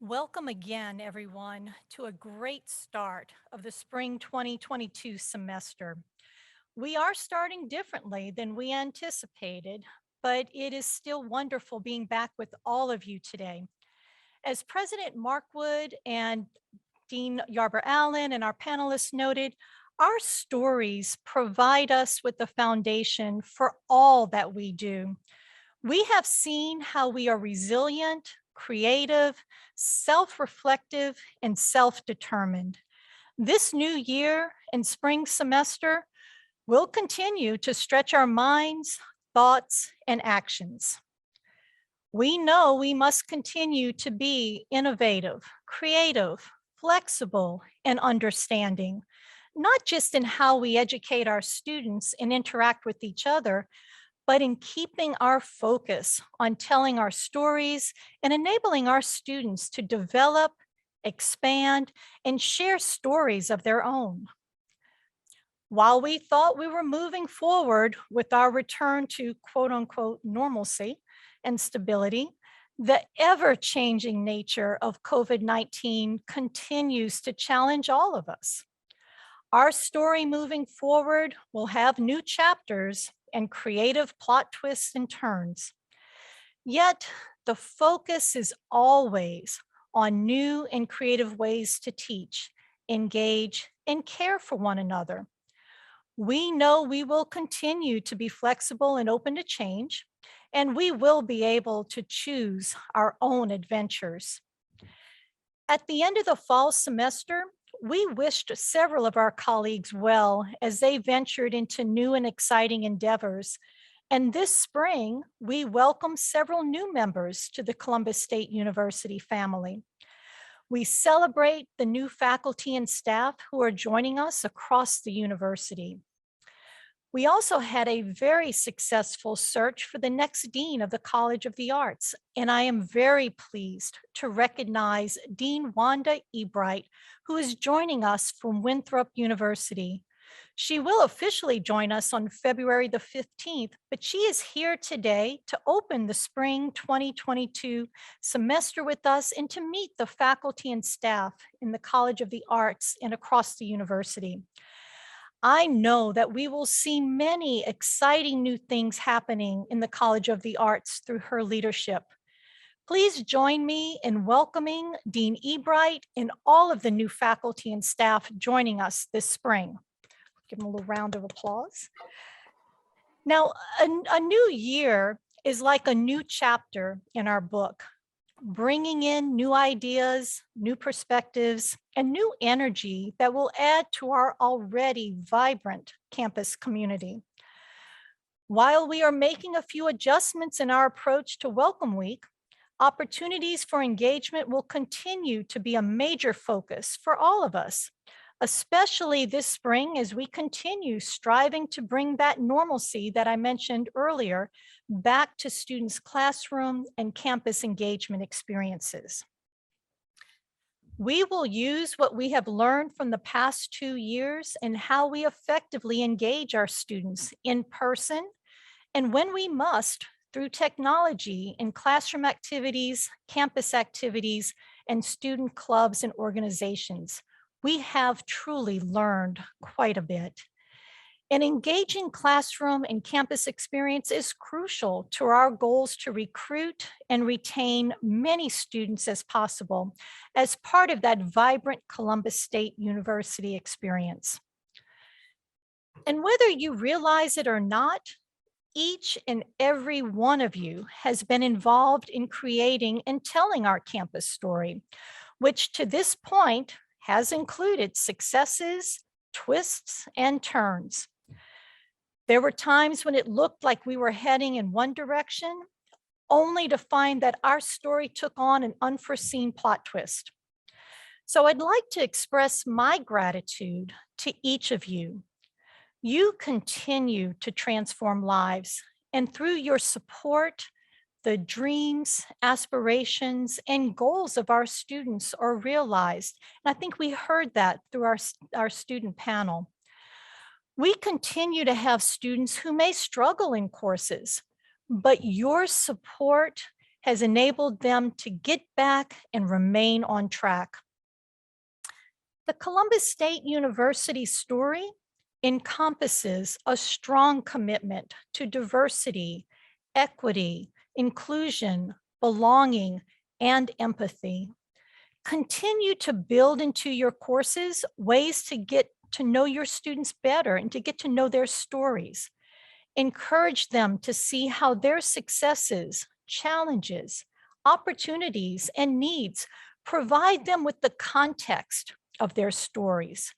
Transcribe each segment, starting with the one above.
Welcome again, everyone, to a great start of the spring 2022 semester. We are starting differently than we anticipated, but it is still wonderful being back with all of you today. As President Markwood and Dean Yarber Allen and our panelists noted, our stories provide us with the foundation for all that we do. We have seen how we are resilient, creative, self reflective, and self determined. This new year and spring semester will continue to stretch our minds, thoughts, and actions. We know we must continue to be innovative, creative, flexible, and understanding, not just in how we educate our students and interact with each other, but in keeping our focus on telling our stories and enabling our students to develop, expand, and share stories of their own. While we thought we were moving forward with our return to quote unquote normalcy and stability, the ever changing nature of COVID 19 continues to challenge all of us. Our story moving forward will have new chapters and creative plot twists and turns. Yet, the focus is always on new and creative ways to teach, engage, and care for one another. We know we will continue to be flexible and open to change, and we will be able to choose our own adventures. At the end of the fall semester, we wished several of our colleagues well as they ventured into new and exciting endeavors. And this spring, we welcome several new members to the Columbus State University family. We celebrate the new faculty and staff who are joining us across the university. We also had a very successful search for the next dean of the College of the Arts, and I am very pleased to recognize Dean Wanda Ebright, who is joining us from Winthrop University. She will officially join us on February the 15th, but she is here today to open the spring 2022 semester with us and to meet the faculty and staff in the College of the Arts and across the university. I know that we will see many exciting new things happening in the College of the Arts through her leadership. Please join me in welcoming Dean Ebright and all of the new faculty and staff joining us this spring. Give them a little round of applause. Now, a new year is like a new chapter in our book, bringing in new ideas, new perspectives, and new energy that will add to our already vibrant campus community. While we are making a few adjustments in our approach to Welcome Week, opportunities for engagement will continue to be a major focus for all of us, especially this spring as we continue striving to bring that normalcy that I mentioned earlier back to students' classroom and campus engagement experiences. We will use what we have learned from the past 2 years and how we effectively engage our students in person and when we must through technology in classroom activities, campus activities, and student clubs and organizations. We have truly learned quite a bit. An engaging classroom and campus experience is crucial to our goals to recruit and retain many students as possible as part of that vibrant Columbus State University experience. And whether you realize it or not, each and every one of you has been involved in creating and telling our campus story, which to this point has included successes, twists, and turns. There were times when it looked like we were heading in one direction, only to find that our story took on an unforeseen plot twist. So I'd like to express my gratitude to each of you. You continue to transform lives, and through your support, the dreams, aspirations, and goals of our students are realized. And I think we heard that through our student panel. We continue to have students who may struggle in courses, but your support has enabled them to get back and remain on track. The Columbus State University story encompasses a strong commitment to diversity, equity, inclusion, belonging, and empathy. Continue to build into your courses ways to get to know your students better and to get to know their stories. Encourage them to see how their successes, challenges, opportunities, and needs provide them with the context of their stories.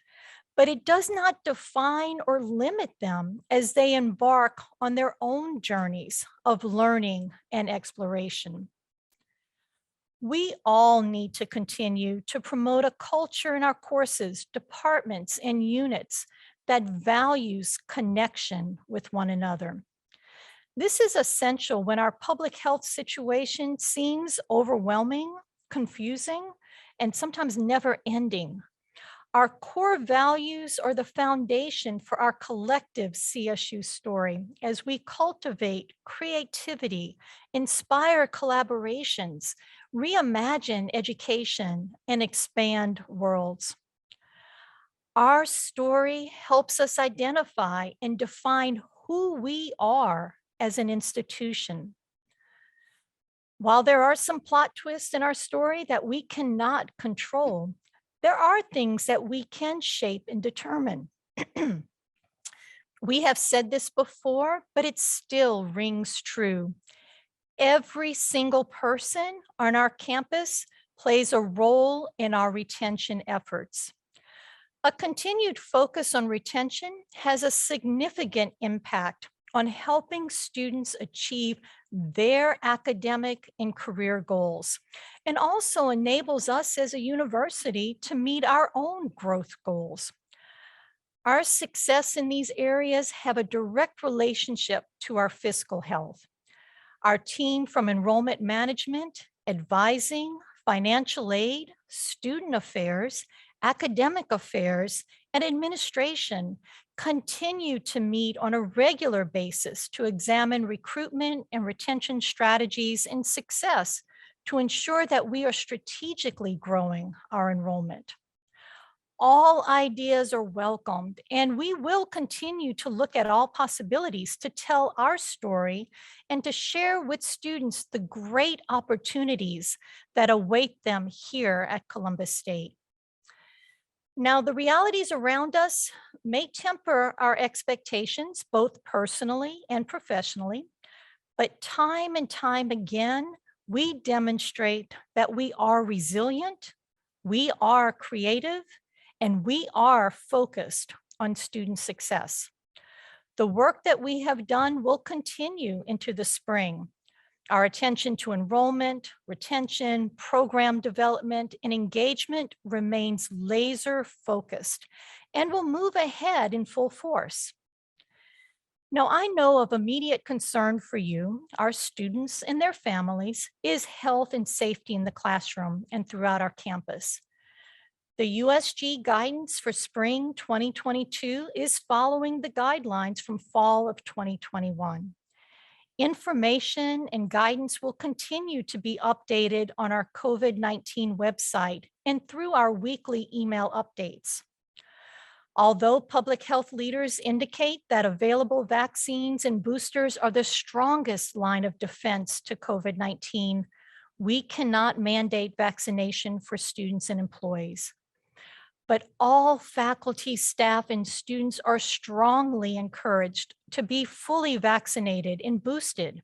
But it does not define or limit them as they embark on their own journeys of learning and exploration. We all need to continue to promote a culture in our courses, departments, and units that values connection with one another. This is essential when our public health situation seems overwhelming, confusing, and sometimes never ending. Our core values are the foundation for our collective CSU story as we cultivate creativity, inspire collaborations, reimagine education, and expand worlds. Our story helps us identify and define who we are as an institution. While there are some plot twists in our story that we cannot control, there are things that we can shape and determine. We have said this before, but it still rings true. Every single person on our campus plays a role in our retention efforts. A continued focus on retention has a significant impact on helping students achieve their academic and career goals, and also enables us as a university to meet our own growth goals. Our success in these areas have a direct relationship to our fiscal health. Our team from enrollment management, advising, financial aid, student affairs, academic affairs, and administration continue to meet on a regular basis to examine recruitment and retention strategies and success to ensure that we are strategically growing our enrollment. All ideas are welcomed, and we will continue to look at all possibilities to tell our story and to share with students the great opportunities that await them here at Columbus State. Now, the realities around us may temper our expectations, both personally and professionally, but time and time again, we demonstrate that we are resilient, we are creative, and we are focused on student success. The work that we have done will continue into the spring. Our attention to enrollment, retention, program development, and engagement remains laser focused and will move ahead in full force. Now, I know of immediate concern for you, our students and their families, is health and safety in the classroom and throughout our campus. The USG guidance for spring 2022 is following the guidelines from fall of 2021. Information and guidance will continue to be updated on our COVID-19 website and through our weekly email updates. Although public health leaders indicate that available vaccines and boosters are the strongest line of defense to COVID-19, we cannot mandate vaccination for students and employees. But all faculty, staff, and students are strongly encouraged to be fully vaccinated and boosted.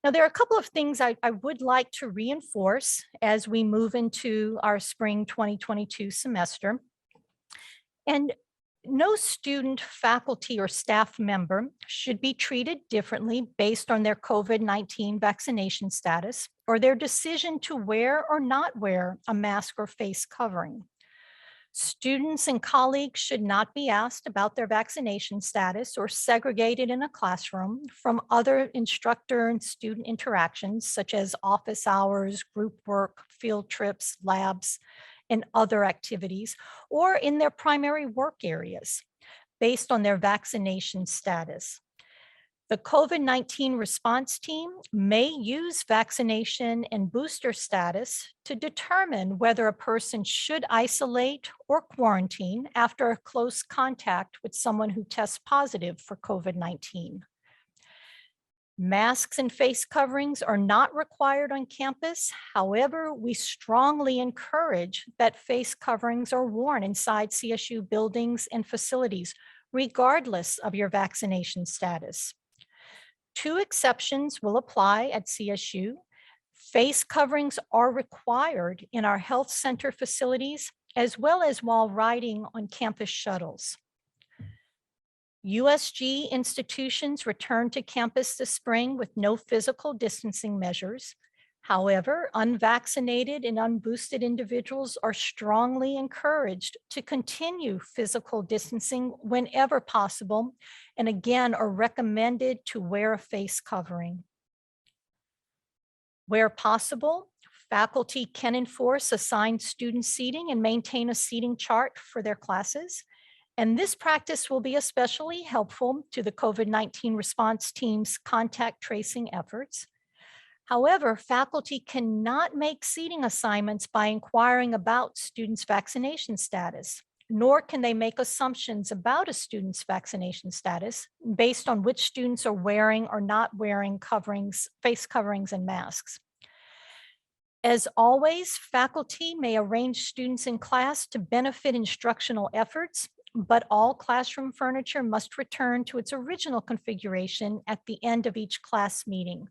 Now, there are a couple of things I would like to reinforce as we move into our spring 2022 semester. And no student, faculty, or staff member should be treated differently based on their COVID-19 vaccination status or their decision to wear or not wear a mask or face covering. Students and colleagues should not be asked about their vaccination status or segregated in a classroom from other instructor and student interactions, such as office hours, group work, field trips, labs, and other activities, or in their primary work areas based on their vaccination status. The COVID-19 response team may use vaccination and booster status to determine whether a person should isolate or quarantine after a close contact with someone who tests positive for COVID-19. Masks and face coverings are not required on campus. However, we strongly encourage that face coverings are worn inside CSU buildings and facilities, regardless of your vaccination status. Two exceptions will apply at CSU. Face coverings are required in our health center facilities, as well as while riding on campus shuttles. USG institutions return to campus this spring with no physical distancing measures. However, unvaccinated and unboosted individuals are strongly encouraged to continue physical distancing whenever possible, and again are recommended to wear a face covering. Where possible, faculty can enforce assigned student seating and maintain a seating chart for their classes. And this practice will be especially helpful to the COVID-19 response team's contact tracing efforts. However, faculty cannot make seating assignments by inquiring about students' vaccination status, nor can they make assumptions about a student's vaccination status based on which students are wearing or not wearing coverings, face coverings and masks. As always, faculty may arrange students in class to benefit instructional efforts, but all classroom furniture must return to its original configuration at the end of each class meeting.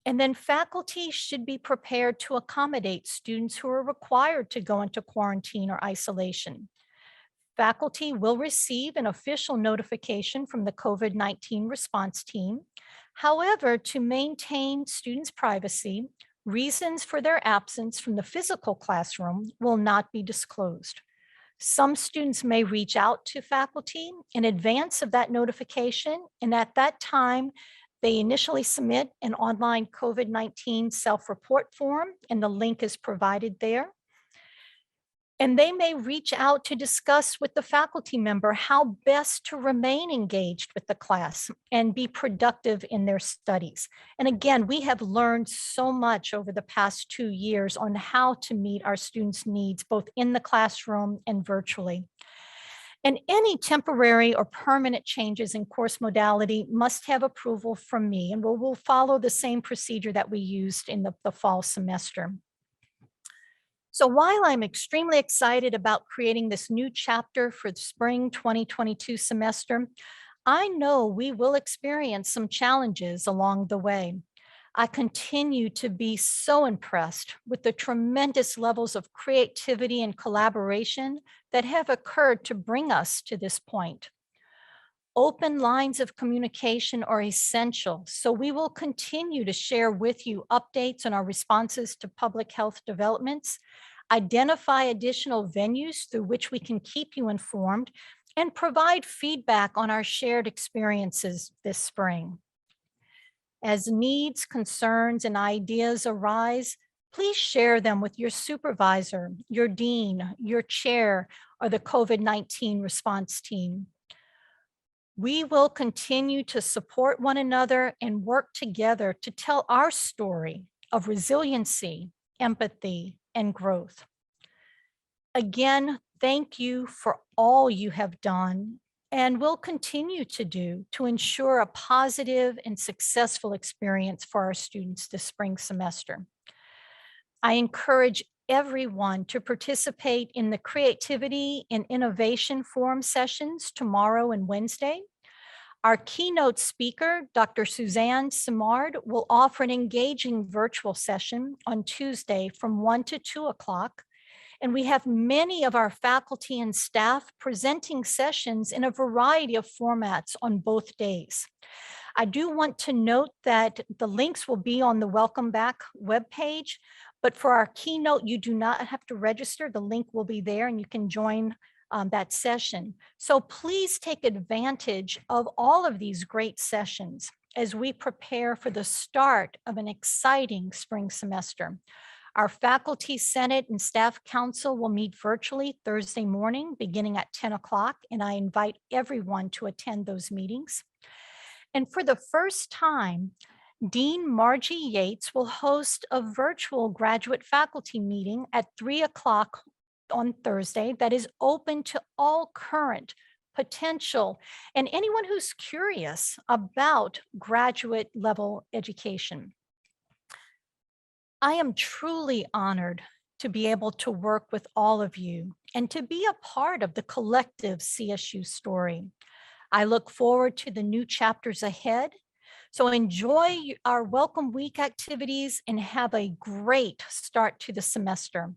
And then faculty should be prepared to accommodate students who are required to go into quarantine or isolation. Faculty will receive an official notification from the COVID-19 response team. However, to maintain students' privacy, reasons for their absence from the physical classroom will not be disclosed. Some students may reach out to faculty in advance of that notification, and at that time, they initially submit an online COVID-19 self-report form, and the link is provided there. And they may reach out to discuss with the faculty member how best to remain engaged with the class and be productive in their studies. And again, we have learned so much over the past 2 years on how to meet our students' needs, both in the classroom and virtually. And any temporary or permanent changes in course modality must have approval from me, and we'll follow the same procedure that we used in the fall semester. So while I'm extremely excited about creating this new chapter for the spring 2022 semester, I know we will experience some challenges along the way. I continue to be so impressed with the tremendous levels of creativity and collaboration that have occurred to bring us to this point. Open lines of communication are essential, so we will continue to share with you updates on our responses to public health developments, identify additional venues through which we can keep you informed, and provide feedback on our shared experiences this spring. As needs, concerns, and ideas arise, please share them with your supervisor, your dean, your chair, or the COVID-19 response team. We will continue to support one another and work together to tell our story of resiliency, empathy, and growth. Again, thank you for all you have done and will continue to do to ensure a positive and successful experience for our students this spring semester. I encourage everyone to participate in the Creativity and Innovation Forum sessions tomorrow and Wednesday. Our keynote speaker, Dr. Suzanne Simard, will offer an engaging virtual session on Tuesday from 1 to 2 o'clock. And we have many of our faculty and staff presenting sessions in a variety of formats on both days. I do want to note that the links will be on the Welcome Back webpage, but for our keynote, you do not have to register. The link will be there and you can join that session. So please take advantage of all of these great sessions as we prepare for the start of an exciting spring semester. Our Faculty Senate and Staff Council will meet virtually Thursday morning beginning at 10 o'clock, and I invite everyone to attend those meetings. And for the first time, Dean Margie Yates will host a virtual graduate faculty meeting at 3 o'clock on Thursday that is open to all current, potential, and anyone who's curious about graduate level education. I am truly honored to be able to work with all of you and to be a part of the collective CSU story. I look forward to the new chapters ahead. So enjoy our Welcome Week activities and have a great start to the semester.